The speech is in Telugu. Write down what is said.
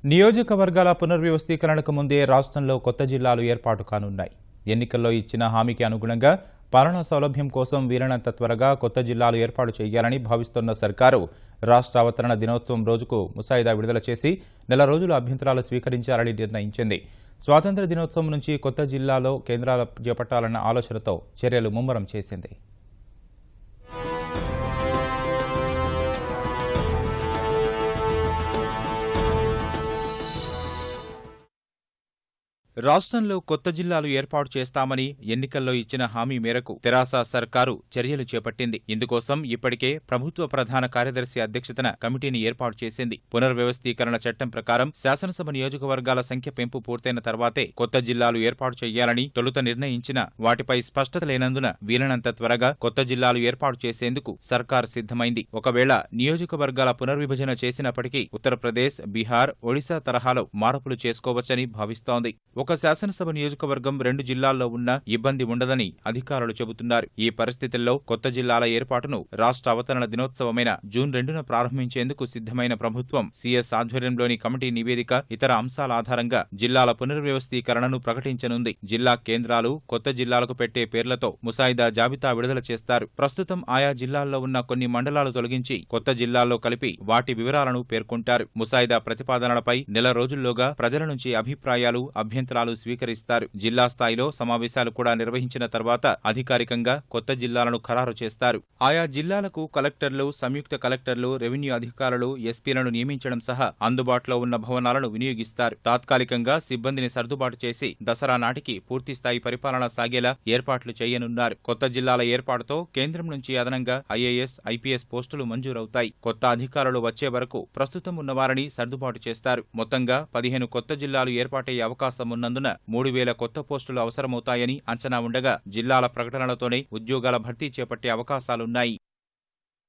నియోజకవర్గాల పునర్వ్యవస్థీకరణకు ముందే రాష్ట్రంలో కొత్త జిల్లాలు ఏర్పాటు కానున్నాయి. ఎన్నికల్లో ఇచ్చిన హామీకి అనుగుణంగా పాలనా సౌలభ్యం కోసం వీలైనంత త్వరగా కొత్త జిల్లాలు ఏర్పాటు చేయాలని భావిస్తున్న సర్కారు రాష్ట్ర అవతరణ దినోత్సవం రోజుకు ముసాయిదా విడుదల చేసి నెల రోజుల అభ్యంతరాలు స్వీకరించాలని నిర్ణయించింది. స్వాతంత్ర్య దినోత్సవం నుంచి కొత్త జిల్లాలో కేంద్రాలు చేపట్టాలన్న ఆలోచనతో చర్యలు ముమ్మరం చేసింది. రాష్ట్రంలో కొత్త జిల్లాలు ఏర్పాటు చేస్తామని ఎన్నికల్లో ఇచ్చిన హామీ మేరకు తెరాస సర్కారు చర్యలు చేపట్టింది. ఇందుకోసం ఇప్పటికే ప్రభుత్వ ప్రధాన కార్యదర్శి అధ్యక్షతన కమిటీని ఏర్పాటు చేసింది. పునర్వ్యవస్థీకరణ చట్టం ప్రకారం శాసనసభ నియోజకవర్గాల సంఖ్య పెంపు పూర్తయిన తర్వాతే కొత్త జిల్లాలు ఏర్పాటు చేయాలని తొలుత నిర్ణయించిన వాటిపై స్పష్టత లేనందున వీలైనంత త్వరగా కొత్త జిల్లాలు ఏర్పాటు చేసేందుకు సర్కార్ సిద్ధమైంది. ఒకవేళ నియోజకవర్గాల పునర్విభజన చేసినప్పటికీ ఉత్తరప్రదేశ్, బీహార్, ఒడిశా తరహాలో మార్పులు చేసుకోవచ్చని భావిస్తోంది. ఒక శాసనసభ నియోజకవర్గం 2 జిల్లాల్లో ఉన్న ఇబ్బంది ఉండదని అధికారులు చెబుతున్నారు. ఈ పరిస్థితుల్లో కొత్త జిల్లాల ఏర్పాటును రాష్ట్ర అవతరణ దినోత్సవమైన జూన్ 2న ప్రారంభించేందుకు సిద్ధమైన ప్రభుత్వం సీఎస్ ఆధ్వర్యంలోని కమిటీ నివేదిక, ఇతర అంశాల ఆధారంగా జిల్లాల పునర్వ్యవస్థీకరణను ప్రకటించనుంది. జిల్లా కేంద్రాలు కొత్త జిల్లాలకు పెట్టే పేర్లతో ముసాయిదా జాబితా విడుదల చేస్తారు. ప్రస్తుతం ఆయా జిల్లాల్లో ఉన్న కొన్ని మండలాలు తొలగించి కొత్త జిల్లాల్లో కలిపి వాటి వివరాలను పేర్కొంటారు. ముసాయిదా ప్రతిపాదనలపై నెల రోజుల్లోగా ప్రజల నుంచి అభిప్రాయాలు, అభ్యంతరాలు స్వీకరిస్తారు. జిల్లా స్థాయిలో సమావేశాలు కూడా నిర్వహించిన తర్వాత అధికారికంగా కొత్త జిల్లాలను ఖరారు చేస్తారు. ఆయా జిల్లాలకు కలెక్టర్లు, సంయుక్త కలెక్టర్లు, రెవెన్యూ అధికారులు, ఎస్పీలను నియమించడం సహా అందుబాటులో ఉన్న భవనాలను వినియోగిస్తారు. తాత్కాలికంగా సిబ్బందిని సర్దుబాటు చేసి దసరా నాటికి పూర్తిస్థాయి పరిపాలన సాగేలా ఏర్పాట్లు చేయనున్నారు. కొత్త జిల్లాల ఏర్పాటుతో కేంద్రం నుంచి అదనంగా ఐఏఎస్, ఐపీఎస్ పోస్టులు మంజూరవుతాయి. కొత్త అధికారులు వచ్చే వరకు ప్రస్తుతం ఉన్నవారిని సర్దుబాటు చేస్తారు. మొత్తంగా 15 కొత్త జిల్లాలు ఏర్పాటయ్యే అవకాశం ఉన్నందున 3000 కొత్త పోస్టులు అవసరమవుతాయని అంచనా ఉండగా జిల్లాల ప్రకటనలతోనే ఉద్యోగాల భర్తీ చేపట్టే అవకాశాలున్నాయి.